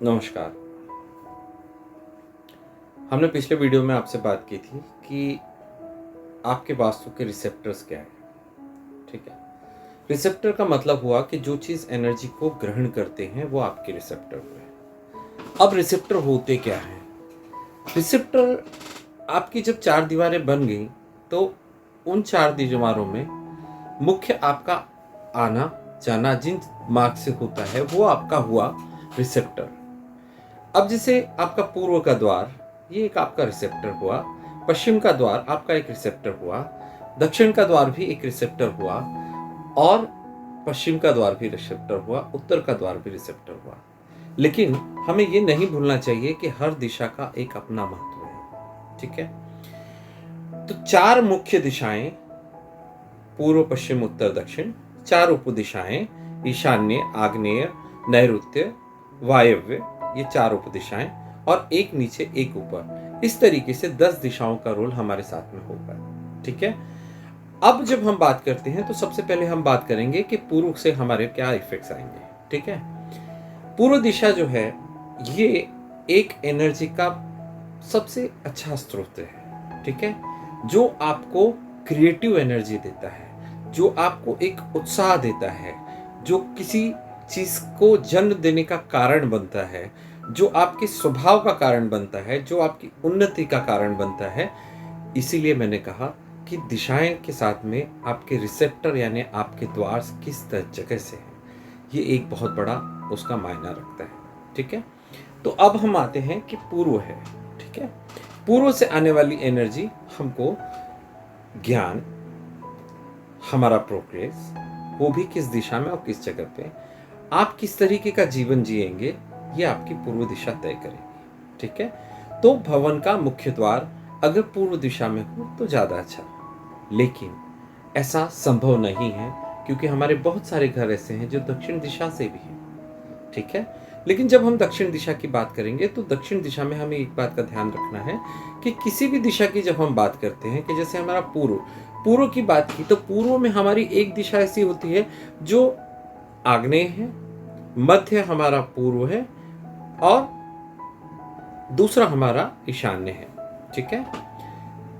नमस्कार। हमने पिछले वीडियो में आपसे बात की थी कि आपके वास्तु के रिसेप्टर्स क्या है। ठीक है। रिसेप्टर का मतलब हुआ कि जो चीज़ एनर्जी को ग्रहण करते हैं वो आपके रिसेप्टर हुए। अब रिसेप्टर होते क्या हैं? रिसेप्टर आपकी जब चार दीवारें बन गई तो उन चार दीवारों में मुख्य आपका आना जाना जिन मार्ग से होता है वो आपका हुआ रिसेप्टर। अब जैसे आपका पूर्व का द्वार, ये एक आपका रिसेप्टर हुआ। पश्चिम का द्वार आपका एक रिसेप्टर हुआ। दक्षिण का द्वार भी एक रिसेप्टर हुआ। और पश्चिम का द्वार भी रिसेप्टर हुआ। उत्तर का द्वार भी रिसेप्टर हुआ। लेकिन हमें ये नहीं भूलना चाहिए कि हर दिशा का एक अपना महत्व है। ठीक है। तो चार मुख्य दिशाएं, पूर्व पश्चिम उत्तर दक्षिण, चार उपदिशाएं, ईशान्य, आग्नेय, नैऋत्य, वायव्य, ये चार उपदिशाएं, और एक नीचे एक ऊपर। इस तरीके से 10 दिशाओं का रोल हमारे साथ में होगा। ठीक है। अब जब हम बात करते हैं तो सबसे पहले हम बात करेंगे कि पूर्व से हमारे क्या इफेक्ट्स आएंगे। ठीक है। पूर्व दिशा जो है ये एक एनर्जी का सबसे अच्छा स्रोत है। ठीक है। जो आपको क्रिएटिव एनर्जी देता है, जो आपको एक उत्साह देता है, जो किसी चीज को जन्म देने का कारण बनता है, जो आपके स्वभाव का कारण बनता है, जो आपकी उन्नति का कारण बनता है। इसीलिए मैंने कहा कि दिशाएं के साथ में आपके रिसेप्टर यानी आपके द्वार किस जगह से है, ये एक बहुत बड़ा उसका मायना रखता है। ठीक है। तो अब हम आते हैं कि पूर्व है। ठीक है। पूर्व से आने वाली एनर्जी हमको ज्ञान, हमारा प्रोग्रेस, वो भी किस दिशा में और किस जगह पे, आप किस तरीके का जीवन जिएंगे, ये आपकी पूर्व दिशा तय करेगी। ठीक है। तो भवन का मुख्य द्वार अगर पूर्व दिशा में हो तो ज्यादा अच्छा, लेकिन ऐसा संभव नहीं है क्योंकि हमारे बहुत सारे घर ऐसे हैं जो दक्षिण दिशा से भी हैं। ठीक है। लेकिन जब हम दक्षिण दिशा की बात करेंगे तो दक्षिण दिशा में हमें एक बात का ध्यान रखना है कि किसी भी दिशा की जब हम बात करते हैं, कि जैसे हमारा पूर्व पूर्व की बात की तो पूर्व में हमारी एक दिशा ऐसी होती है जो आग्नेय है, मध्य हमारा पूर्व है, और दूसरा हमारा ईशान्य है। ठीक है।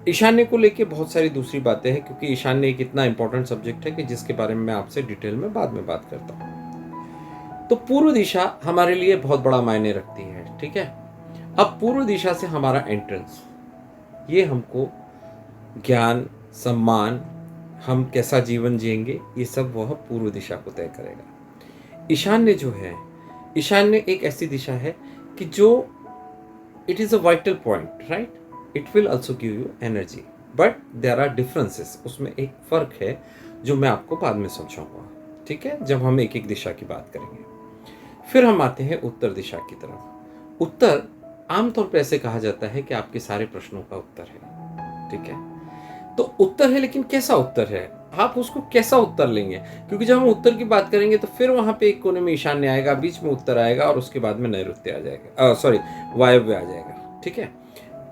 ईशान्य को लेके बहुत सारी दूसरी बातें हैं क्योंकि ईशान्य एक इतना इंपॉर्टेंट सब्जेक्ट है कि जिसके बारे में मैं आपसे डिटेल में बाद में बात करता हूँ। तो पूर्व दिशा हमारे लिए बहुत बड़ा मायने रखती है। ठीक है। अब पूर्व दिशा से हमारा एंट्रेंस, ये हमको ज्ञान, सम्मान, हम कैसा जीवन जिएंगे, ये सब वह पूर्व दिशा को तय करेगा। ईशान्य जो है, ईशान्य एक ऐसी दिशा है कि जो it is a vital point, right. It will also give you energy, but there are differences, उसमें एक फर्क है जो मैं आपको बाद में समझाऊंगा। ठीक है। जब हम एक एक दिशा की बात करेंगे। फिर हम आते हैं उत्तर दिशा की तरफ। उत्तर आमतौर पर ऐसे कहा जाता है कि आपके सारे प्रश्नों का उत्तर है। ठीक है। तो उत्तर है, लेकिन कैसा उत्तर है, आप उसको कैसा उत्तर लेंगे, क्योंकि जब हम उत्तर की बात करेंगे तो फिर वहां पे एक कोने में ईशान्य आएगा, बीच में उत्तर आएगा, और उसके बाद में नैऋत्य आ जाएगा, सॉरी, वायव्य आ जाएगा। ठीक है।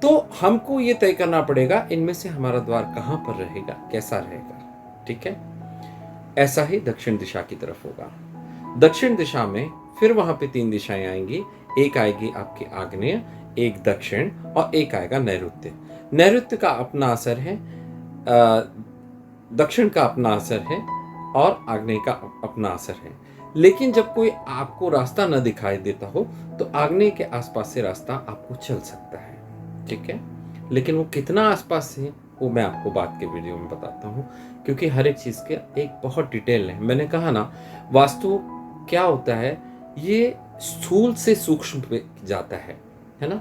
तो हमको ये तय करना पड़ेगा इनमें से हमारा द्वार कहां पर रहेगा, कैसा रहेगा। ठीक है। ऐसा ही दक्षिण दिशा की तरफ होगा। दक्षिण दिशा में फिर वहां पे तीन दिशाएं आएंगी। एक आएगी आपकी आग्नेय, एक दक्षिण, और एक आएगा नैऋत्य। नैऋत्य का अपना असर है, दक्षिण का अपना असर है, और आग्नेय का अपना असर है। लेकिन जब कोई आपको रास्ता न दिखाई देता हो तो आग्नेय के आसपास से रास्ता आपको चल सकता है। ठीक है। लेकिन वो कितना आसपास है वो मैं आपको बाद के वीडियो में बताता हूँ, क्योंकि हर एक चीज के एक बहुत डिटेल है। मैंने कहा ना, वास्तु क्या होता है, ये स्थूल से सूक्ष्म पे जाता है ना।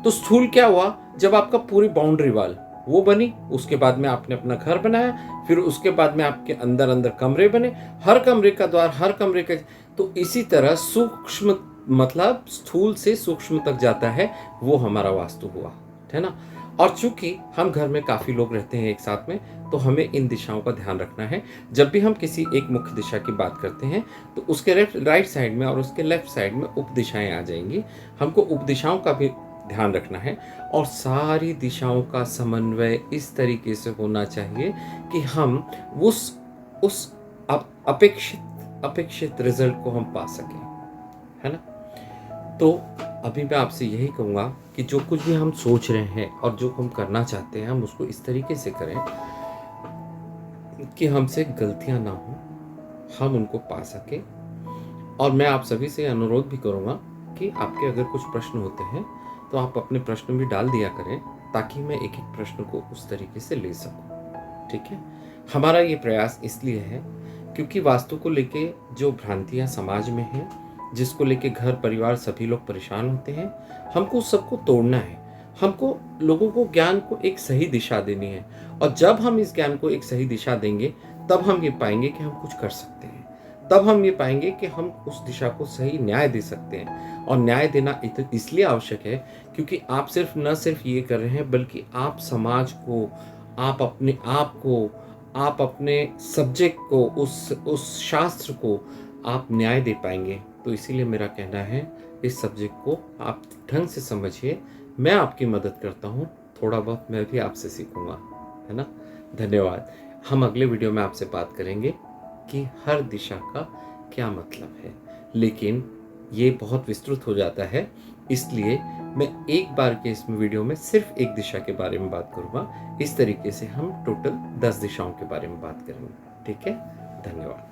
तो स्थूल क्या हुआ, जब आपका पूरी बाउंड्री वाल वो बनी, उसके बाद में आपने अपना घर बनाया, फिर उसके बाद में आपके अंदर अंदर कमरे बने, हर कमरे का द्वार, हर कमरे का, तो इसी तरह सूक्ष्म मतलब स्थूल से सूक्ष्म तक जाता है, वो हमारा वास्तु हुआ, है ना। और चूंकि हम घर में काफी लोग रहते हैं एक साथ में, तो हमें इन दिशाओं का ध्यान रखना है। जब भी हम किसी एक मुख्य दिशा की बात करते हैं तो उसके राइट साइड में और उसके लेफ्ट साइड में उप दिशाएं आ जाएंगी। हमको उप दिशाओं का भी ध्यान रखना है, और सारी दिशाओं का समन्वय इस तरीके से होना चाहिए कि हम उस अपेक्षित रिजल्ट को हम पा सकें, है ना। तो अभी मैं आपसे यही कहूँगा कि जो कुछ भी हम सोच रहे हैं और जो हम करना चाहते हैं, हम उसको इस तरीके से करें कि हमसे गलतियाँ ना हो, हम उनको पा सकें। और मैं आप सभी से अनुरोध भी करूँगा कि आपके अगर कुछ प्रश्न होते हैं तो आप अपने प्रश्न भी डाल दिया करें, ताकि मैं एक एक प्रश्न को उस तरीके से ले सकूं। ठीक है, हमारा ये प्रयास इसलिए है क्योंकि वास्तु को लेके जो भ्रांतियां समाज में हैं, जिसको लेके घर परिवार सभी लोग परेशान होते हैं, हमको उस सबको तोड़ना है। हमको लोगों को ज्ञान को एक सही दिशा देनी है, और जब हम इस ज्ञान को एक सही दिशा देंगे तब हम ये पाएंगे कि हम कुछ कर सकते हैं। तब हम ये पाएंगे कि हम उस दिशा को सही न्याय दे सकते हैं। और न्याय देना इसलिए आवश्यक है क्योंकि आप न सिर्फ ये कर रहे हैं, बल्कि आप समाज को, आप अपने आप को, आप अपने सब्जेक्ट को, उस शास्त्र को आप न्याय दे पाएंगे। तो इसीलिए मेरा कहना है, इस सब्जेक्ट को आप ढंग से समझिए। मैं आपकी मदद करता हूँ, थोड़ा बहुत मैं भी आपसे सीखूंगा, है ना। धन्यवाद। हम अगले वीडियो में आपसे बात करेंगे कि हर दिशा का क्या मतलब है, लेकिन ये बहुत विस्तृत हो जाता है, इसलिए मैं एक बार के इस वीडियो में सिर्फ एक दिशा के बारे में बात करूंगा। इस तरीके से हम टोटल 10 दिशाओं के बारे में बात करेंगे। ठीक है, धन्यवाद।